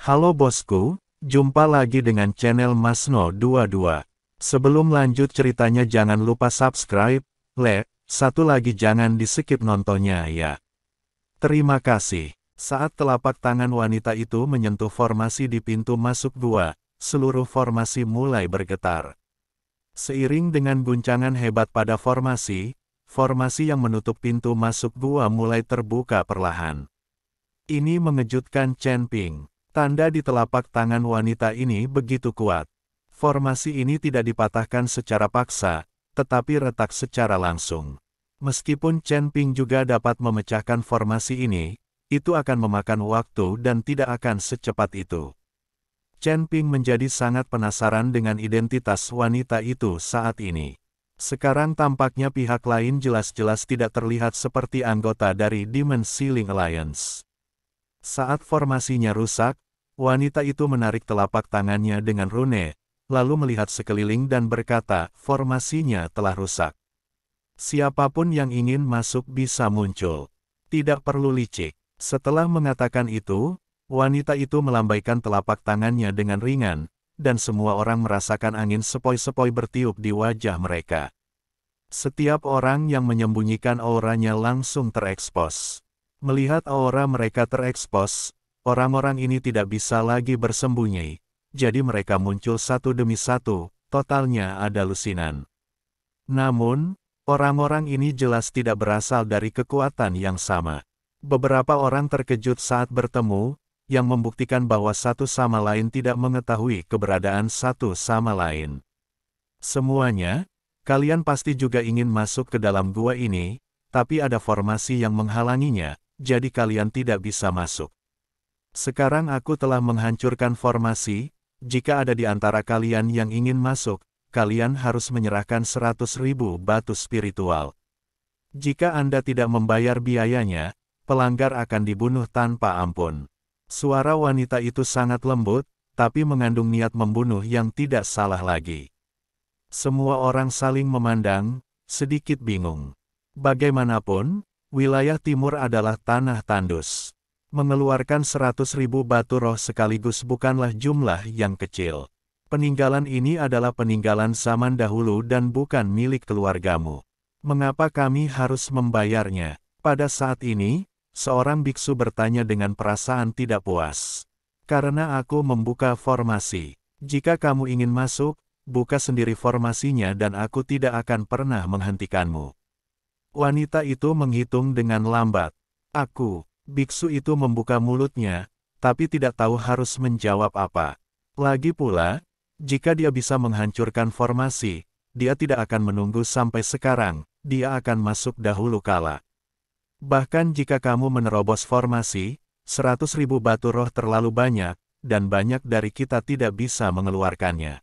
Halo bosku, jumpa lagi dengan channel Masno22. Sebelum lanjut ceritanya jangan lupa subscribe, like, satu lagi jangan di-skip nontonnya ya. Terima kasih. Saat telapak tangan wanita itu menyentuh formasi di pintu masuk gua, seluruh formasi mulai bergetar. Seiring dengan guncangan hebat pada formasi yang menutup pintu masuk gua mulai terbuka perlahan. Ini mengejutkan Chen Ping. Tanda di telapak tangan wanita ini begitu kuat. Formasi ini tidak dipatahkan secara paksa, tetapi retak secara langsung. Meskipun Chen Ping juga dapat memecahkan formasi ini, itu akan memakan waktu dan tidak akan secepat itu. Chen Ping menjadi sangat penasaran dengan identitas wanita itu saat ini. Sekarang tampaknya pihak lain jelas-jelas tidak terlihat seperti anggota dari Demon Ceiling Alliance. Saat formasinya rusak, wanita itu menarik telapak tangannya dengan rune, lalu melihat sekeliling dan berkata, formasinya telah rusak. Siapapun yang ingin masuk bisa muncul. Tidak perlu licik. Setelah mengatakan itu, wanita itu melambaikan telapak tangannya dengan ringan, dan semua orang merasakan angin sepoi-sepoi bertiup di wajah mereka. Setiap orang yang menyembunyikan auranya langsung terekspos. Melihat aura mereka terekspos, orang-orang ini tidak bisa lagi bersembunyi, jadi mereka muncul satu demi satu, totalnya ada lusinan. Namun, orang-orang ini jelas tidak berasal dari kekuatan yang sama. Beberapa orang terkejut saat bertemu, yang membuktikan bahwa satu sama lain tidak mengetahui keberadaan satu sama lain. Semuanya, kalian pasti juga ingin masuk ke dalam gua ini, tapi ada formasi yang menghalanginya, jadi kalian tidak bisa masuk. Sekarang aku telah menghancurkan formasi, jika ada di antara kalian yang ingin masuk, kalian harus menyerahkan 100.000 batu spiritual. Jika Anda tidak membayar biayanya, pelanggar akan dibunuh tanpa ampun. Suara wanita itu sangat lembut, tapi mengandung niat membunuh yang tidak salah lagi. Semua orang saling memandang, sedikit bingung. Bagaimanapun, wilayah timur adalah tanah tandus. Mengeluarkan 100.000 batu roh sekaligus bukanlah jumlah yang kecil. Peninggalan ini adalah peninggalan zaman dahulu dan bukan milik keluargamu. Mengapa kami harus membayarnya? Pada saat ini, seorang biksu bertanya dengan perasaan tidak puas. Karena aku membuka formasi. Jika kamu ingin masuk, buka sendiri formasinya dan aku tidak akan pernah menghentikanmu. Wanita itu menghitung dengan lambat. Biksu itu membuka mulutnya, tapi tidak tahu harus menjawab apa. Lagi pula, jika dia bisa menghancurkan formasi, dia tidak akan menunggu sampai sekarang, dia akan masuk dahulu kala. Bahkan jika kamu menerobos formasi, 100.000 batu roh terlalu banyak, dan banyak dari kita tidak bisa mengeluarkannya.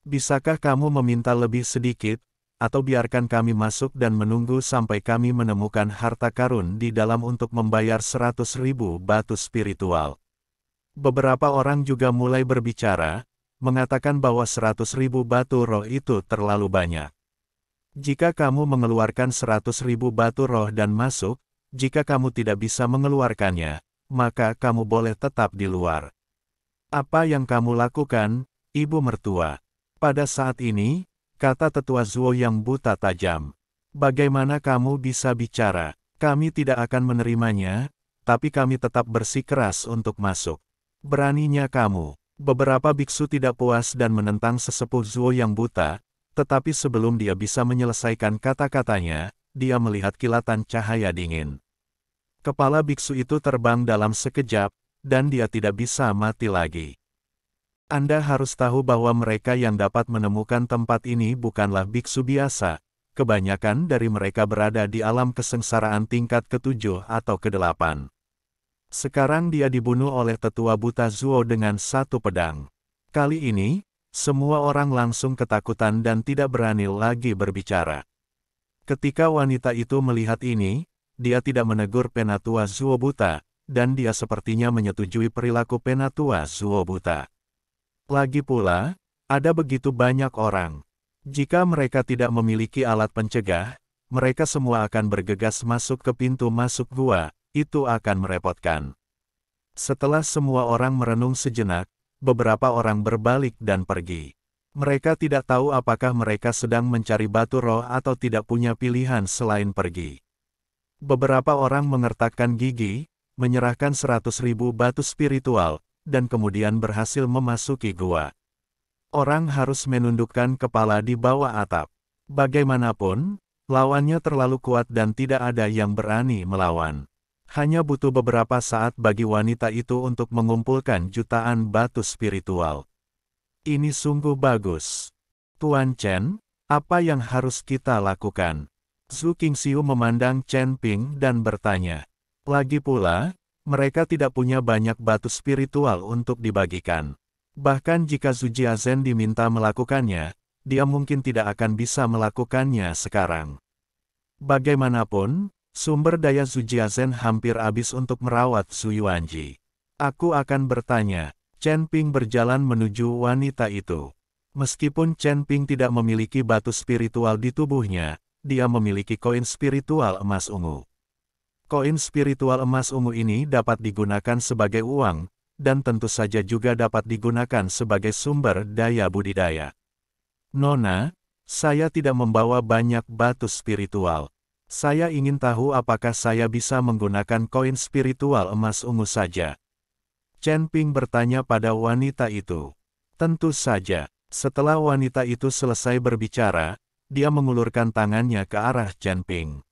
Bisakah kamu meminta lebih sedikit, atau biarkan kami masuk dan menunggu sampai kami menemukan harta karun di dalam untuk membayar 100.000 batu spiritual? Beberapa orang juga mulai berbicara, mengatakan bahwa 100.000 batu roh itu terlalu banyak. Jika kamu mengeluarkan 100.000 batu roh dan masuk, jika kamu tidak bisa mengeluarkannya, maka kamu boleh tetap di luar. Apa yang kamu lakukan, ibu mertua? Pada saat ini, kata tetua Zuo yang buta tajam. Bagaimana kamu bisa bicara? Kami tidak akan menerimanya, tapi kami tetap bersikeras untuk masuk. Beraninya kamu. Beberapa biksu tidak puas dan menentang sesepuh Zuo yang buta, tetapi sebelum dia bisa menyelesaikan kata-katanya, dia melihat kilatan cahaya dingin. Kepala biksu itu terbang dalam sekejap, dan dia tidak bisa mati lagi. Anda harus tahu bahwa mereka yang dapat menemukan tempat ini bukanlah biksu biasa, kebanyakan dari mereka berada di alam kesengsaraan tingkat ke-7 atau ke-8. Sekarang dia dibunuh oleh tetua buta Zuo dengan satu pedang. Kali ini, semua orang langsung ketakutan dan tidak berani lagi berbicara. Ketika wanita itu melihat ini, dia tidak menegur penatua Zuo buta, dan dia sepertinya menyetujui perilaku penatua Zuo buta. Lagi pula, ada begitu banyak orang. Jika mereka tidak memiliki alat pencegah, mereka semua akan bergegas masuk ke pintu masuk gua, itu akan merepotkan. Setelah semua orang merenung sejenak, beberapa orang berbalik dan pergi. Mereka tidak tahu apakah mereka sedang mencari batu roh atau tidak punya pilihan selain pergi. Beberapa orang mengertakkan gigi, menyerahkan 100.000 batu spiritual, dan kemudian berhasil memasuki gua. Orang harus menundukkan kepala di bawah atap. Bagaimanapun, lawannya terlalu kuat dan tidak ada yang berani melawan. Hanya butuh beberapa saat bagi wanita itu untuk mengumpulkan jutaan batu spiritual. Ini sungguh bagus. Tuan Chen, apa yang harus kita lakukan? Zhu Qingxiu memandang Chen Ping dan bertanya. Lagi pula, mereka tidak punya banyak batu spiritual untuk dibagikan. Bahkan jika Zhu Jiazhen diminta melakukannya, dia mungkin tidak akan bisa melakukannya sekarang. Bagaimanapun, sumber daya Zhu Jiazhen hampir habis untuk merawat Zhu Yuanji. Aku akan bertanya. Chen Ping berjalan menuju wanita itu. Meskipun Chen Ping tidak memiliki batu spiritual di tubuhnya, dia memiliki koin spiritual emas ungu. Koin spiritual emas ungu ini dapat digunakan sebagai uang, dan tentu saja juga dapat digunakan sebagai sumber daya budidaya. Nona, saya tidak membawa banyak batu spiritual. Saya ingin tahu apakah saya bisa menggunakan koin spiritual emas ungu saja. Chen Ping bertanya pada wanita itu. Tentu saja. Setelah wanita itu selesai berbicara, dia mengulurkan tangannya ke arah Chen Ping.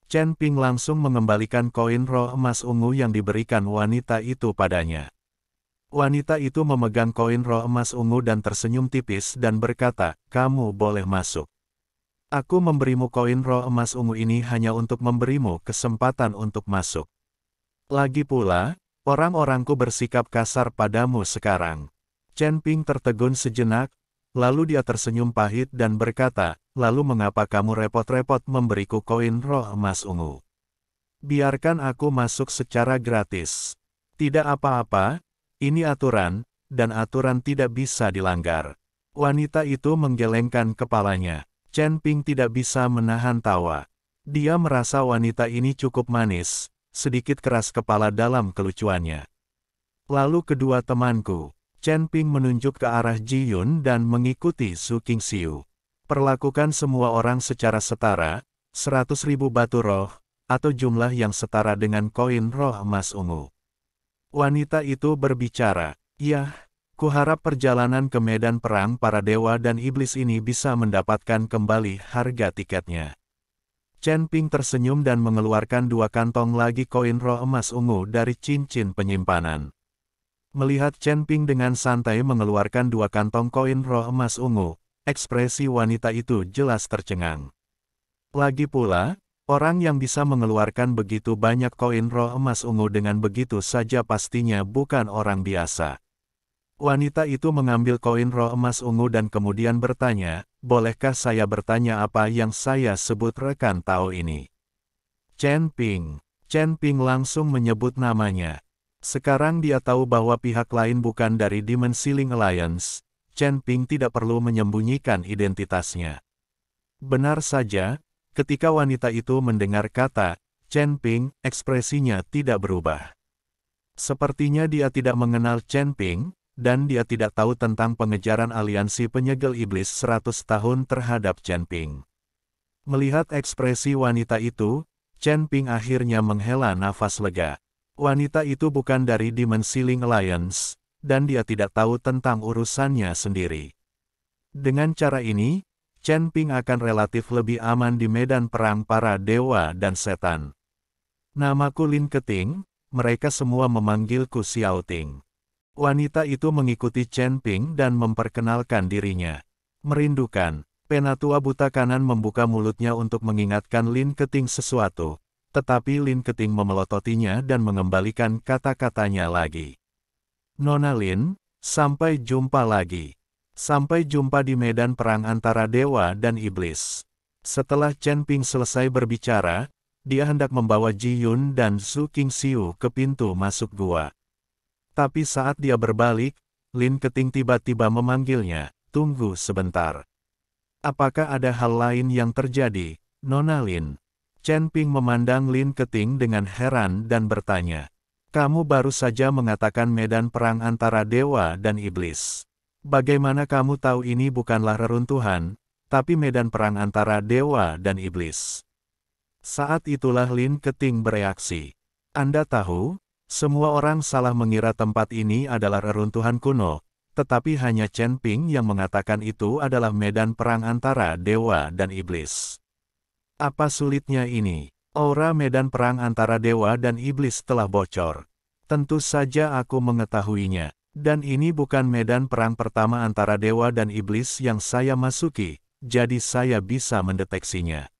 Chen Ping langsung mengembalikan koin roh emas ungu yang diberikan wanita itu padanya. Wanita itu memegang koin roh emas ungu dan tersenyum tipis dan berkata, "Kamu boleh masuk. Aku memberimu koin roh emas ungu ini hanya untuk memberimu kesempatan untuk masuk. Lagi pula, orang-orangku bersikap kasar padamu sekarang." Chen Ping tertegun sejenak, lalu dia tersenyum pahit dan berkata, "Lalu mengapa kamu repot-repot memberiku koin roh emas ungu? Biarkan aku masuk secara gratis. Tidak apa-apa, ini aturan, dan aturan tidak bisa dilanggar." Wanita itu menggelengkan kepalanya. Chen Ping tidak bisa menahan tawa. Dia merasa wanita ini cukup manis, sedikit keras kepala dalam kelucuannya. Lalu kedua temanku. Chen Ping menunjuk ke arah Ji Yun dan mengikuti Zhu Qingxiu. Perlakukan semua orang secara setara, 100.000 batu roh, atau jumlah yang setara dengan koin roh emas ungu. Wanita itu berbicara, "Yah, kuharap perjalanan ke medan perang para dewa dan iblis ini bisa mendapatkan kembali harga tiketnya." Chen Ping tersenyum dan mengeluarkan 2 kantong lagi koin roh emas ungu dari cincin penyimpanan. Melihat Chen Ping dengan santai mengeluarkan 2 kantong koin roh emas ungu, ekspresi wanita itu jelas tercengang. Lagi pula, orang yang bisa mengeluarkan begitu banyak koin roh emas ungu dengan begitu saja pastinya bukan orang biasa. Wanita itu mengambil koin roh emas ungu dan kemudian bertanya, "Bolehkah saya bertanya apa yang saya sebut rekan Tao ini?" Chen Ping. Chen Ping langsung menyebut namanya. Sekarang dia tahu bahwa pihak lain bukan dari Demon Ceiling Alliance. Chen Ping tidak perlu menyembunyikan identitasnya. Benar saja, ketika wanita itu mendengar kata Chen Ping, ekspresinya tidak berubah. Sepertinya dia tidak mengenal Chen Ping, dan dia tidak tahu tentang pengejaran aliansi penyegel iblis 100 tahun terhadap Chen Ping. Melihat ekspresi wanita itu, Chen Ping akhirnya menghela nafas lega. Wanita itu bukan dari Demon Ceiling Alliance, dan dia tidak tahu tentang urusannya sendiri. Dengan cara ini, Chen Ping akan relatif lebih aman di medan perang para dewa dan setan. "Namaku Lin Keting, mereka semua memanggilku Xiao Ting." Wanita itu mengikuti Chen Ping dan memperkenalkan dirinya. Merindukan, penatua buta kanan membuka mulutnya untuk mengingatkan Lin Keting sesuatu. Tetapi Lin Keting memelototinya dan mengembalikan kata-katanya lagi. "Nona Lin, sampai jumpa lagi. Sampai jumpa di medan perang antara dewa dan iblis." Setelah Chen Ping selesai berbicara, dia hendak membawa Ji Yun dan Zhu Qingxiu ke pintu masuk gua. Tapi saat dia berbalik, Lin Keting tiba-tiba memanggilnya, "Tunggu sebentar. Apakah ada hal lain yang terjadi, Nona Lin?" Chen Ping memandang Lin Keting dengan heran dan bertanya, Kamu baru saja mengatakan medan perang antara dewa dan iblis. Bagaimana kamu tahu ini bukanlah reruntuhan, tapi medan perang antara dewa dan iblis? Saat itulah Lin Keting bereaksi. Anda tahu, semua orang salah mengira tempat ini adalah reruntuhan kuno, tetapi hanya Chen Ping yang mengatakan itu adalah medan perang antara dewa dan iblis. Apa sulitnya ini? Aura medan perang antara dewa dan iblis telah bocor. Tentu saja aku mengetahuinya. Dan ini bukan medan perang pertama antara dewa dan iblis yang saya masuki, jadi saya bisa mendeteksinya.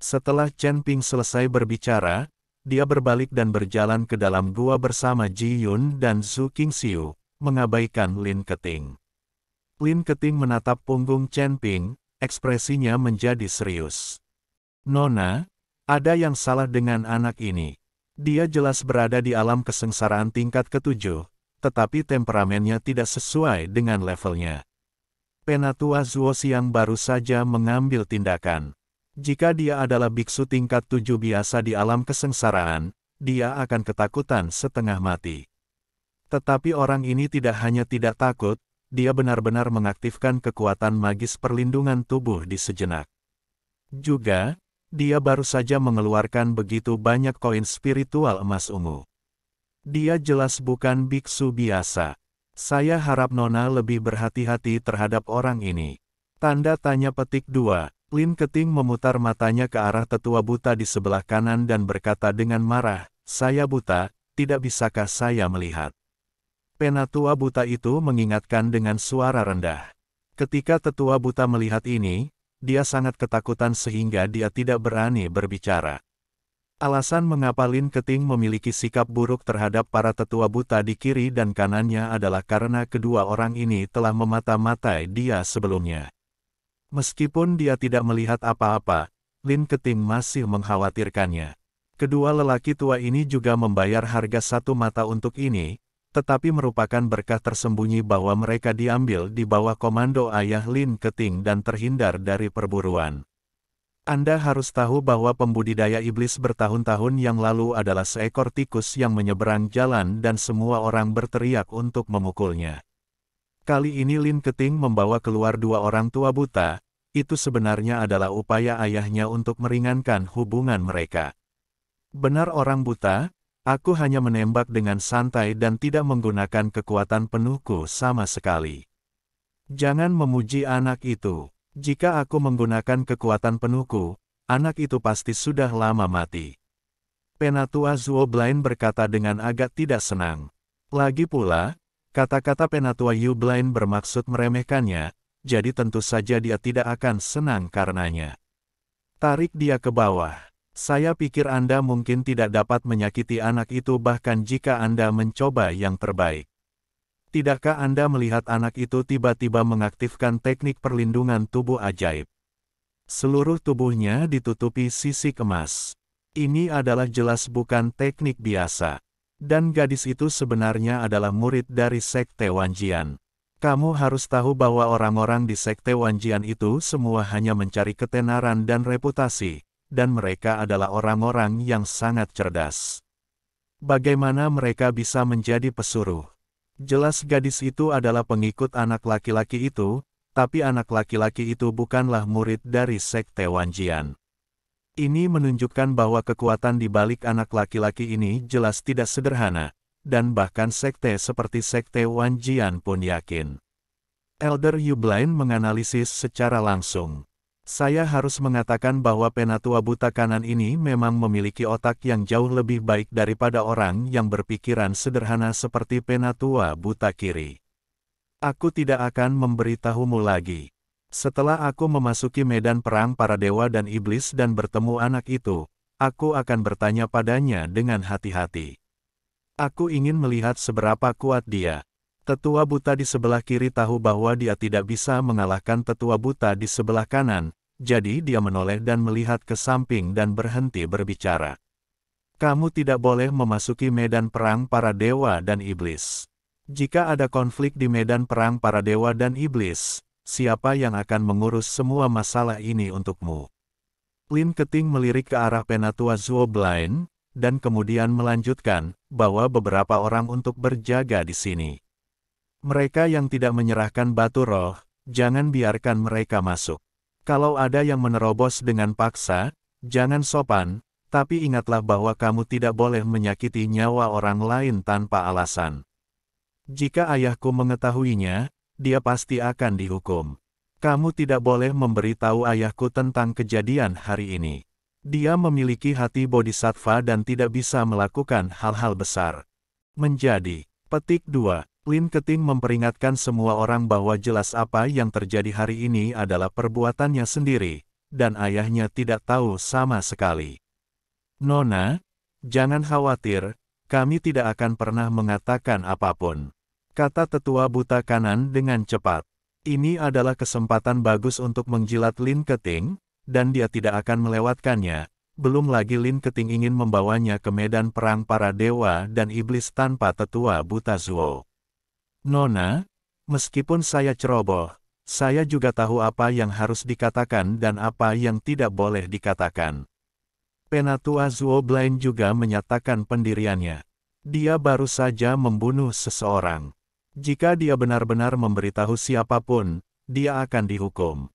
Setelah Chen Ping selesai berbicara, dia berbalik dan berjalan ke dalam gua bersama Ji Yun dan Zhu Qingxiu, mengabaikan Lin Keting. Lin Keting menatap punggung Chen Ping, ekspresinya menjadi serius. Nona, ada yang salah dengan anak ini. Dia jelas berada di alam kesengsaraan tingkat ke-7, tetapi temperamennya tidak sesuai dengan levelnya. Penatua Zuo Xiang baru saja mengambil tindakan. Jika dia adalah biksu tingkat 7 biasa di alam kesengsaraan, dia akan ketakutan setengah mati. Tetapi orang ini tidak hanya tidak takut, dia benar-benar mengaktifkan kekuatan magis perlindungan tubuh di sejenak. Juga, dia baru saja mengeluarkan begitu banyak koin spiritual emas ungu. Dia jelas bukan biksu biasa. Saya harap Nona lebih berhati-hati terhadap orang ini. Tanda tanya petik 2. Lin Keting memutar matanya ke arah tetua buta di sebelah kanan dan berkata dengan marah, "Saya buta, tidak bisakah saya melihat?" Penatua buta itu mengingatkan dengan suara rendah. Ketika tetua buta melihat ini, dia sangat ketakutan sehingga dia tidak berani berbicara. Alasan mengapa Lin Keting memiliki sikap buruk terhadap para tetua buta di kiri dan kanannya adalah karena kedua orang ini telah memata-matai dia sebelumnya. Meskipun dia tidak melihat apa-apa, Lin Keting masih mengkhawatirkannya. Kedua lelaki tua ini juga membayar harga satu mata untuk ini, tetapi merupakan berkah tersembunyi bahwa mereka diambil di bawah komando ayah Lin Keting dan terhindar dari perburuan. Anda harus tahu bahwa pembudidaya iblis bertahun-tahun yang lalu adalah seekor tikus yang menyeberang jalan dan semua orang berteriak untuk memukulnya. Kali ini Lin Keting membawa keluar dua orang tua buta, itu sebenarnya adalah upaya ayahnya untuk meringankan hubungan mereka. Benar orang buta, aku hanya menembak dengan santai dan tidak menggunakan kekuatan penuhku sama sekali. Jangan memuji anak itu. Jika aku menggunakan kekuatan penuhku, anak itu pasti sudah lama mati. Penatua Zuo Blind berkata dengan agak tidak senang. Lagi pula, kata-kata Penatua Yu Blind bermaksud meremehkannya, jadi tentu saja dia tidak akan senang karenanya. Tarik dia ke bawah. Saya pikir Anda mungkin tidak dapat menyakiti anak itu bahkan jika Anda mencoba yang terbaik. Tidakkah Anda melihat anak itu tiba-tiba mengaktifkan teknik perlindungan tubuh ajaib? Seluruh tubuhnya ditutupi sisik emas. Ini adalah jelas bukan teknik biasa. Dan gadis itu sebenarnya adalah murid dari Sekte Wanjian. Kamu harus tahu bahwa orang-orang di Sekte Wanjian itu semua hanya mencari ketenaran dan reputasi, dan mereka adalah orang-orang yang sangat cerdas. Bagaimana mereka bisa menjadi pesuruh? Jelas gadis itu adalah pengikut anak laki-laki itu, tapi anak laki-laki itu bukanlah murid dari Sekte Wanjian. Ini menunjukkan bahwa kekuatan di balik anak laki-laki ini jelas tidak sederhana, dan bahkan sekte seperti Sekte Wanjian pun yakin. Elder Yu Blind menganalisis secara langsung. Saya harus mengatakan bahwa penatua buta kanan ini memang memiliki otak yang jauh lebih baik daripada orang yang berpikiran sederhana seperti penatua buta kiri. Aku tidak akan memberitahumu lagi. Setelah aku memasuki medan perang para dewa dan iblis dan bertemu anak itu, aku akan bertanya padanya dengan hati-hati. Aku ingin melihat seberapa kuat dia. Tetua buta di sebelah kiri tahu bahwa dia tidak bisa mengalahkan tetua buta di sebelah kanan, jadi dia menoleh dan melihat ke samping dan berhenti berbicara. Kamu tidak boleh memasuki medan perang para dewa dan iblis. Jika ada konflik di medan perang para dewa dan iblis, siapa yang akan mengurus semua masalah ini untukmu? Lin Keting melirik ke arah Penatua Zuo Blind, dan kemudian melanjutkan, bawa beberapa orang untuk berjaga di sini. Mereka yang tidak menyerahkan batu roh, jangan biarkan mereka masuk. Kalau ada yang menerobos dengan paksa, jangan sopan, tapi ingatlah bahwa kamu tidak boleh menyakiti nyawa orang lain tanpa alasan. Jika ayahku mengetahuinya, dia pasti akan dihukum. Kamu tidak boleh memberitahu ayahku tentang kejadian hari ini. Dia memiliki hati bodhisattva dan tidak bisa melakukan hal-hal besar. Menjadi. Petik 2. Lin Keting memperingatkan semua orang bahwa jelas apa yang terjadi hari ini adalah perbuatannya sendiri, dan ayahnya tidak tahu sama sekali. Nona, jangan khawatir, kami tidak akan pernah mengatakan apapun, kata tetua buta kanan dengan cepat. Ini adalah kesempatan bagus untuk menjilat Lin Keting, dan dia tidak akan melewatkannya. Belum lagi Lin Keting ingin membawanya ke medan perang para dewa dan iblis tanpa tetua buta Zuo. Nona, meskipun saya ceroboh, saya juga tahu apa yang harus dikatakan dan apa yang tidak boleh dikatakan. Penatua Zuo Blaine juga menyatakan pendiriannya. Dia baru saja membunuh seseorang. Jika dia benar-benar memberitahu siapapun, dia akan dihukum.